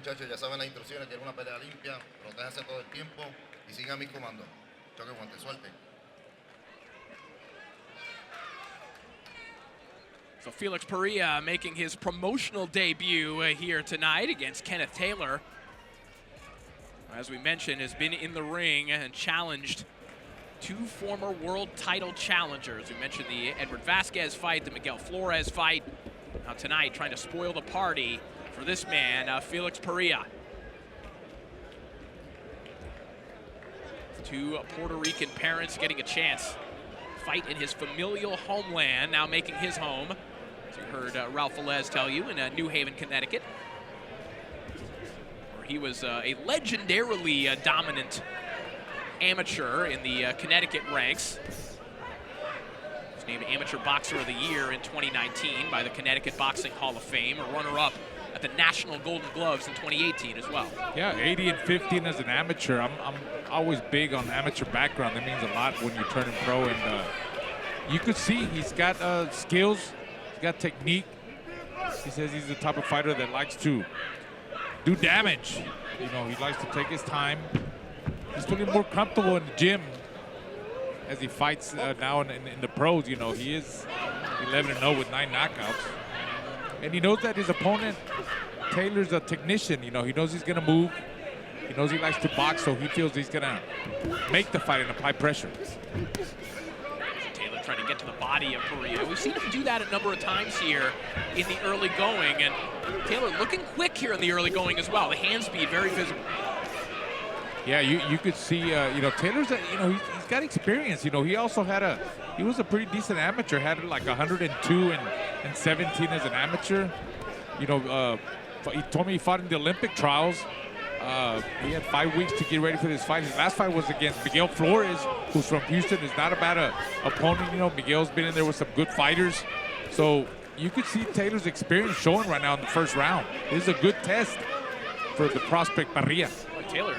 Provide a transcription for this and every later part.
muchachos, ya saben las instrucciones, quieren una pelea limpia, protéjanse todo el tiempo y sigan mis comandos. Choque guante, suerte. So Felix Parrilla making his promotional debut here tonight against Kenneth Taylor. As we mentioned, has been in the ring and challenged two former world title challengers. We mentioned the Edward Vasquez fight, the Miguel Flores fight. Now tonight, trying to spoil the party for this man, Felix Parrilla. Two Puerto Rican parents getting a chance to fight in his familial homeland, now making his home, as you heard Ralph Velez tell you, in New Haven, Connecticut. Where he was a legendarily dominant amateur in the Connecticut ranks. He was named Amateur Boxer of the Year in 2019 by the Connecticut Boxing Hall of Fame, a runner-up at the National Golden Gloves in 2018 as well. Yeah, 80 and 15 as an amateur. I'm always big on amateur background. That means a lot when you turn pro, and you could see he's got skills, he's got technique. He says he's the type of fighter that likes to do damage. You know, he likes to take his time. He's feeling more comfortable in the gym as he fights now in the pros. You know, he is 11-0 with 9 knockouts. And he knows that his opponent, Taylor's a technician. You know, he knows he's going to move. He knows he likes to box, so he feels he's going to make the fight and apply pressure. Taylor trying to get to the body of Pereia. We've seen him do that a number of times here in the early going. And Taylor looking quick here in the early going as well. The hand speed very visible. Yeah, you could see, you know, Taylor's, he's got experience. You know, he also had he was a pretty decent amateur, had like 102 and 17 as an amateur. You know, he told me he fought in the Olympic trials. He had 5 weeks to get ready for this fight. His last fight was against Miguel Flores, who's from Houston. Is not a bad opponent. You know, Miguel's been in there with some good fighters. So you could see Taylor's experience showing right now in the first round. This is a good test for the prospect Parrilla. Well, Taylor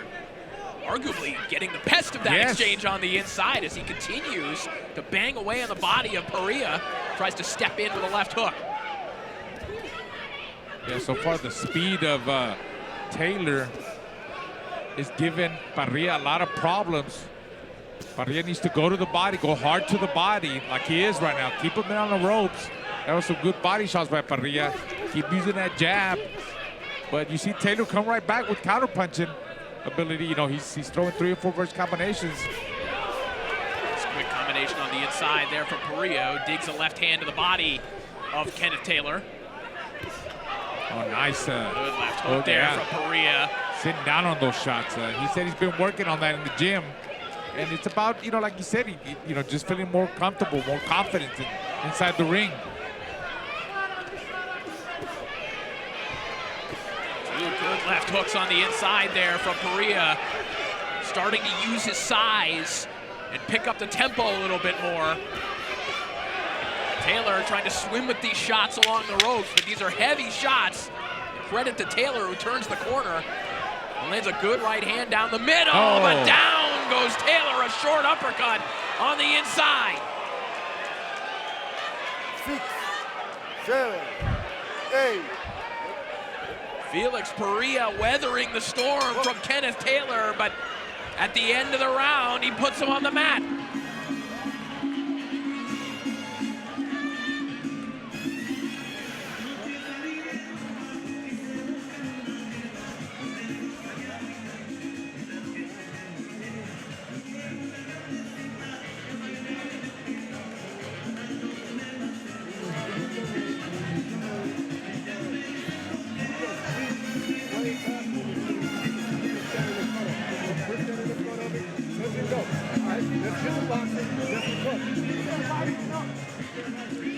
arguably getting the best of that exchange on the inside as he continues to bang away on the body of Pereia, tries to step in with a left hook. Yeah, so far the speed of Taylor is giving Parrilla a lot of problems. Parrilla needs to go to the body, go hard to the body like he is right now. Keep him in on the ropes. That was some good body shots by Parrilla. Keep using that jab. But you see Taylor come right back with counter-punching ability. You know, he's throwing 3 or 4 burst combinations. This quick combination on the inside there from Pereia. Digs a left hand to the body of Kenneth Taylor. Oh, nice. Good left hook there from Pereia. Sitting down on those shots. He said he's been working on that in the gym. And it's about, you know, like you said, you know, just feeling more comfortable, more confident inside the ring. Good left hooks on the inside there from Pereia. Starting to use his size and pick up the tempo a little bit more. Taylor trying to swim with these shots along the ropes, but these are heavy shots. Credit to Taylor, who turns the corner and lands a good right hand down the middle, but down goes Taylor, a short uppercut on the inside. 6, 7, 8. Felix Parrilla weathering the storm from Kenneth Taylor, but at the end of the round, he puts him on the mat.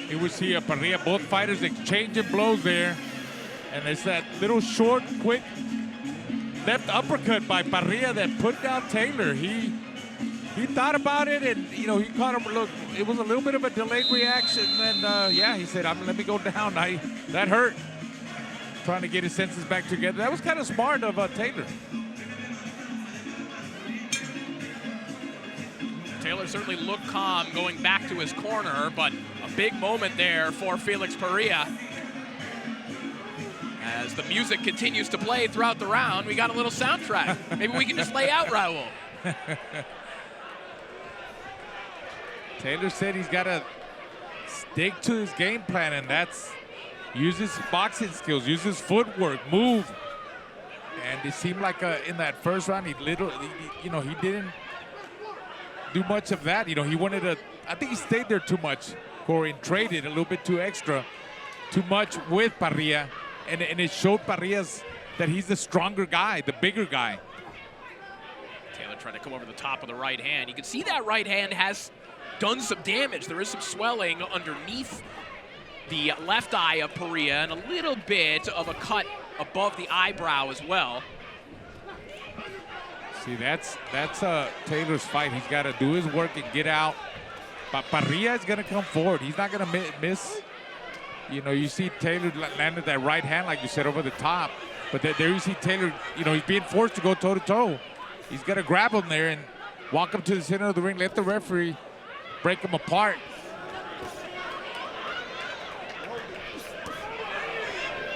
You would see Parrilla, both fighters exchanging blows there. And it's that little short, quick left uppercut by Parrilla that put down Taylor. He thought about it, and you know, he caught him. Look, it was a little bit of a delayed reaction, and yeah, he said, "Let me go down." That hurt. Trying to get his senses back together. That was kind of smart of Taylor. Taylor certainly looked calm going back to his corner, but a big moment there for Felix Parrilla. As the music continues to play throughout the round, we got a little soundtrack. Maybe we can just lay out Raul. Taylor said he's got to stick to his game plan, and that's use his boxing skills, use his footwork, move. And it seemed like in that first round, he didn't do much of that. He wanted to, I think he stayed there too much, Corey, and traded a little bit too much with Parrilla. And it showed Parrilla's that he's the stronger guy, the bigger guy. Taylor trying to come over the top of the right hand. You can see that right hand has done some damage. There is some swelling underneath the left eye of Pereia and a little bit of a cut above the eyebrow as well. See, that's Taylor's fight. He's got to do his work and get out. But Parrilla is going to come forward. He's not going to miss. You see Taylor landed that right hand, like you said, over the top. But there you see Taylor, he's being forced to go toe-to-toe. He's got to grab him there and walk him to the center of the ring, let the referee break him apart.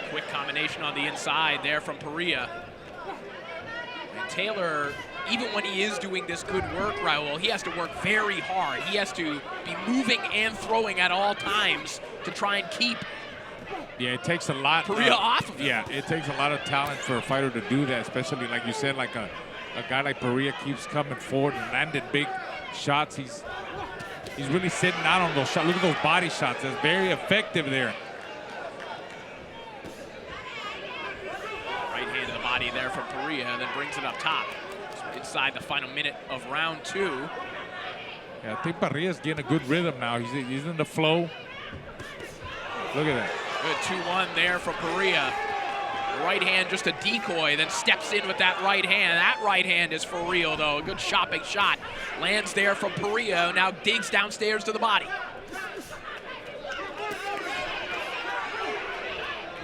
Quick combination on the inside there from Pereia. And Taylor, even when he is doing this good work, Raul, he has to work very hard. He has to be moving and throwing at all times to try and keep it takes a lot. Pereia off of him. Yeah, it takes a lot of talent for a fighter to do that, especially like you said, like a guy like Pereia keeps coming forward and landing big shots. He's really sitting out on those shots. Look at those body shots. That's very effective there. Right hand to the body there from Pereia, and then brings it up top. Inside the final minute of round 2. Yeah, I think Parrilla's getting a good rhythm now. He's in the flow. Look at that. Good 2-1 there from Pereia. Right hand just a decoy, then steps in with that right hand. That right hand is for real, though. A good shopping shot. Lands there from Pereia, now digs downstairs to the body.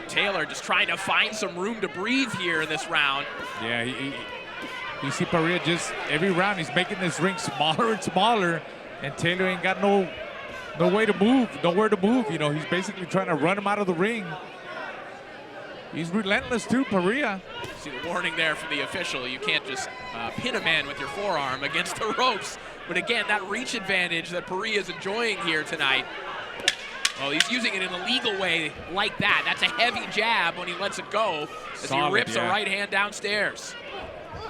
Taylor just trying to find some room to breathe here in this round. Yeah, you see Pereia just every round he's making this ring smaller and smaller, and Taylor ain't got no way to move, nowhere to move. He's basically trying to run him out of the ring. He's relentless too, Pereia. See the warning there from the official. You can't just pin a man with your forearm against the ropes. But again, that reach advantage that Pereia is enjoying here tonight. Well, he's using it in a legal way like that. That's a heavy jab when he lets it go as he rips a right hand downstairs.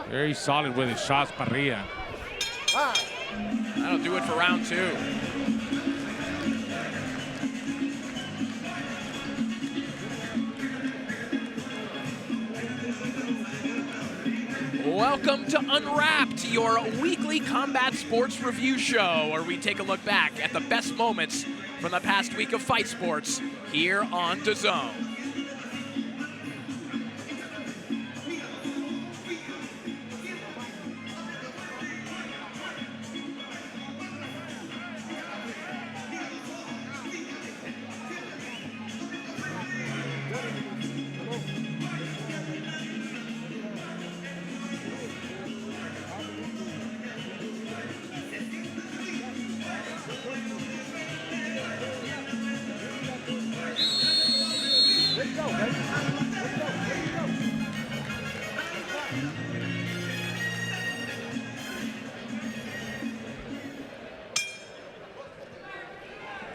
Very solid with his shots, Pereia. That'll do it for round 2. Welcome to Unwrapped, your weekly combat sports review show, where we take a look back at the best moments from the past week of fight sports here on DAZN.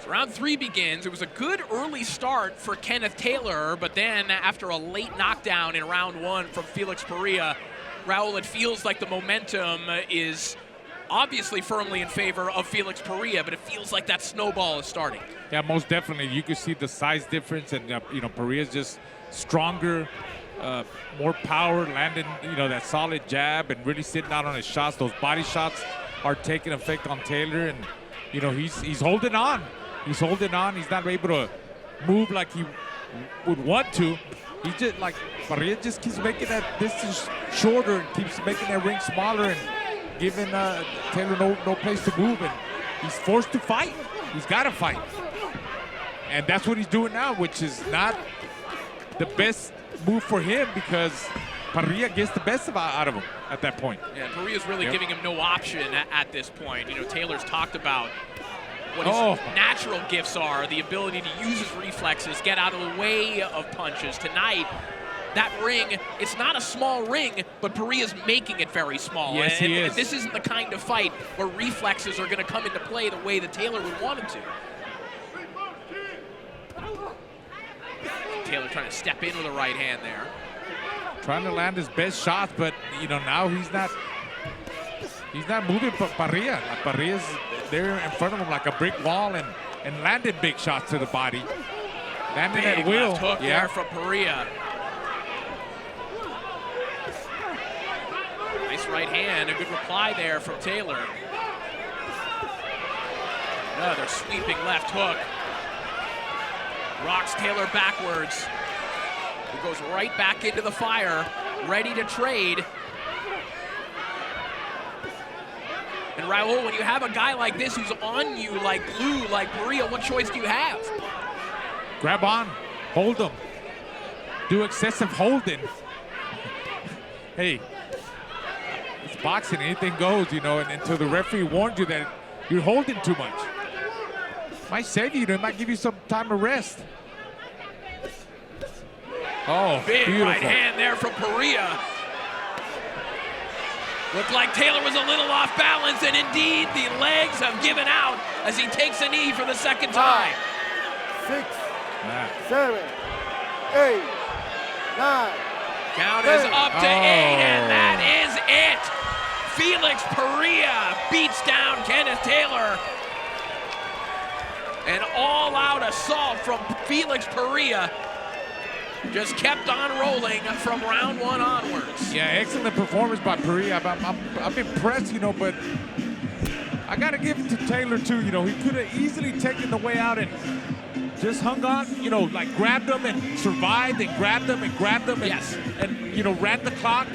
Round 3 begins. It was a good early start for Kenneth Taylor, but then after a late knockdown in round 1 from Felix Parrilla, Raul, it feels like the momentum is obviously firmly in favor of Felix Parrilla, but it feels like that snowball is starting. Yeah, most definitely. You can see the size difference, and Parrilla's just stronger, more power, landing that solid jab, and really sitting out on his shots. Those body shots are taking effect on Taylor, and he's holding on. He's holding on. He's not able to move like he would want to. He just Parrilla just keeps making that distance shorter and keeps making that ring smaller and giving Taylor no place to move. And he's forced to fight. He's got to fight. And that's what he's doing now, which is not the best move for him because Parrilla gets the best out of him at that point. Yeah, Parrilla's really giving him no option at this point. Taylor's talked about what his natural gifts are, the ability to use his reflexes, get out of the way of punches. Tonight, that ring, it's not a small ring, but Pereia's making it very small. Yes, he is. This isn't the kind of fight where reflexes are going to come into play the way that Taylor would want it to. Taylor trying to step in with a right hand there. Trying to land his best shots, but now he's not moving for Parrilla. Parrilla's there in front of him like a brick wall and landing big shots to the body. Landing Big at will. left hook there from Pereia. Nice right hand, a good reply there from Taylor. Another sweeping left hook. Rocks Taylor backwards. He goes right back into the fire, ready to trade. And Raul, when you have a guy like this who's on you like glue, like Pereia, what choice do you have? Grab on, hold him, do excessive holding. Hey, it's boxing, anything goes, and until the referee warned you that you're holding too much. Might save you, it might give you some time to rest. Oh, big beautiful. Right hand there from Pereia. Looked like Taylor was a little off balance, and indeed the legs have given out as he takes a knee for the second time. 6, 7, 8, 9. Count is up to 8, and that is it. Felix Parrilla beats down Kenneth Taylor. An all-out assault from Felix Parrilla just kept on rolling from round 1 onwards. Yeah, excellent performance by Pereia. I'm impressed, but I got to give it to Taylor, too. He could have easily taken the way out and just hung on, like grabbed him and survived and grabbed him and grabbed him and, yes. and ran the clock.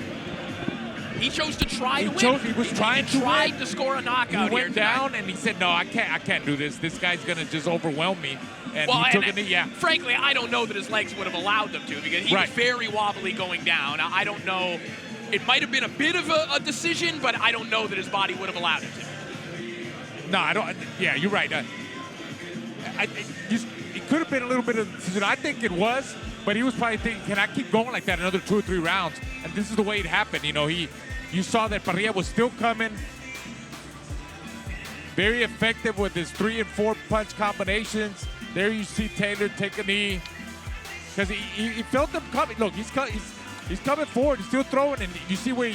He chose to try to win. He was trying to tried win. to score a knockout. He went here down and he said, no, I can't do this. This guy's going to just overwhelm me. And he took a knee, yeah. Frankly, I don't know that his legs would have allowed them to, because he was very wobbly going down. I don't know. It might have been a bit of a decision, but I don't know that his body would have allowed him to. No, I don't. Yeah, you're right. It could have been a little bit of a decision. I think it was, but he was probably thinking, can I keep going like that another 2 or 3 rounds? And this is the way it happened. You saw that Pereia was still coming. Very effective with his 3 and 4 punch combinations. There you see Taylor take a knee because he felt them coming. Look, he's coming forward. He's still throwing, and you see where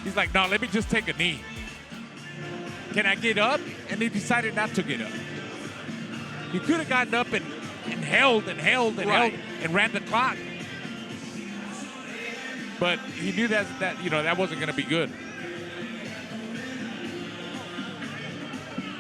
he's like, no, let me just take a knee. Can I get up? And he decided not to get up. He could have gotten up and held and held and held and ran the clock. But he knew that wasn't going to be good.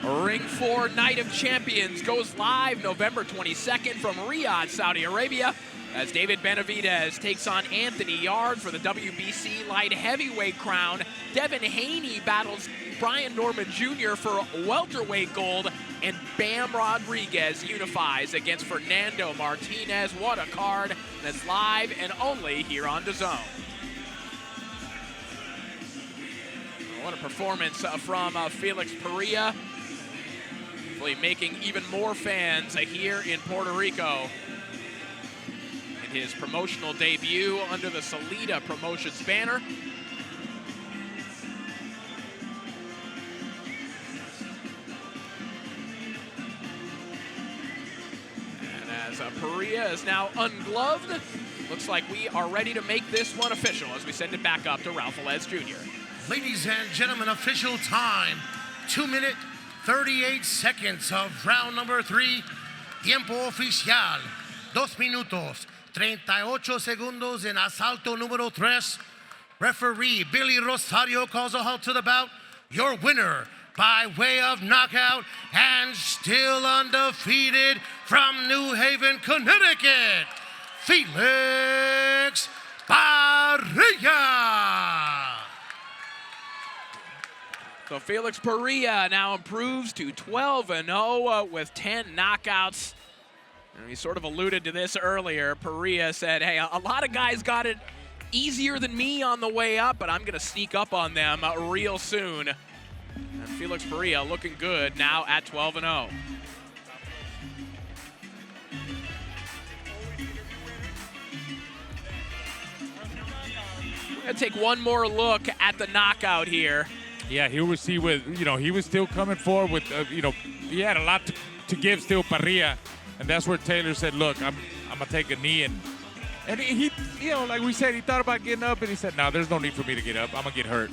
Ring 4 Night of Champions goes live November 22nd from Riyadh, Saudi Arabia, as David Benavidez takes on Anthony Yarde for the WBC light heavyweight crown. Devin Haney battles Brian Norman Jr. for welterweight gold, and Bam Rodriguez unifies against Fernando Martinez. What a card. That's live and only here on DAZN. What a performance from Felix Parrilla. Making even more fans here in Puerto Rico in his promotional debut under the Salida Promotions banner. And as Pereia is now ungloved, looks like we are ready to make this one official as we send it back up to Ralph Velez Jr. Ladies and gentlemen, official time, 2 minutes, 38 seconds of round number 3. Tiempo oficial, 2 minutos, 38 segundos en asalto número 3. Referee Billy Rosario calls a halt to the bout. Your winner by way of knockout and still undefeated from New Haven, Connecticut, Felix Parrilla. So Felix Parrilla now improves to 12-0 with 10 knockouts. And we sort of alluded to this earlier. Pereia said, hey, a lot of guys got it easier than me on the way up, but I'm going to sneak up on them real soon. And Felix Parrilla looking good now at 12-0. Gonna take one more look at the knockout here. Yeah, he will see with, he was still coming forward with, he had a lot to give still, Parrilla. And that's where Taylor said, look, I'm going to take a knee. And he, like we said, he thought about getting up, and he said, no, there's no need for me to get up. I'm going to get hurt.